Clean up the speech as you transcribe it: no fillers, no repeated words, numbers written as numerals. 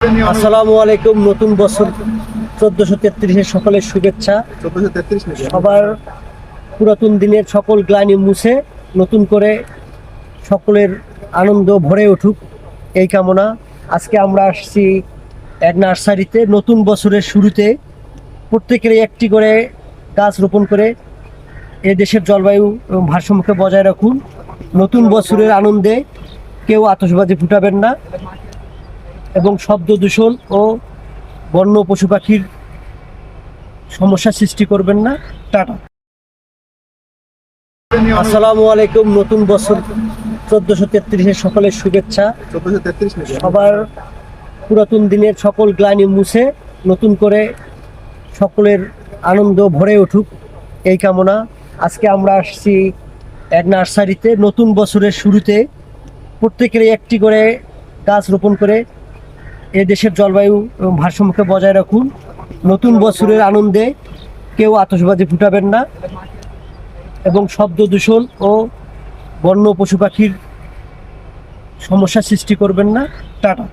আসসালামু আলাইকুম। নতুন বছর 1433-এর সকলের শুভেচ্ছা। সবার পুরাতন দিনের সকল গ্লানি মুছে নতুন করে সকলের আনন্দ ভরে উঠুক এই কামনা। আজকে আমরা আসছি এক নার্সারিতে। নতুন বছরের শুরুতে প্রত্যেকেরই একটি করে গাছ রোপণ করে এ দেশের জলবায়ু ভারসাম্যকে বজায় রাখুন। নতুন বছরের আনন্দে কেউ আতশবাজি ফুটাবেন না এবং শব্দ দূষণ ও বন্য পশু পাখির সমস্যা সৃষ্টি করবেন না। টাটা। আসসালামু আলাইকুম। নতুন বছর 1433-এর সকলের শুভেচ্ছা। সবার পুরাতন দিনের সকল গ্লানি মুছে নতুন করে সকলের আনন্দ ভরে উঠুক এই কামনা। আজকে আমরা আসছি এক নার্সারিতে। নতুন বছরের শুরুতে প্রত্যেকেরই একটি করে গাছ রোপণ করে এ দেশের জলবায়ু ভারসাম্যকে বজায় রাখুন। নতুন বছরের আনন্দে কেউ আতশবাজি ফুটাবেন না এবং শব্দ দূষণ ও বন্য পশু পাখির সমস্যা সৃষ্টি করবেন না। টাটা।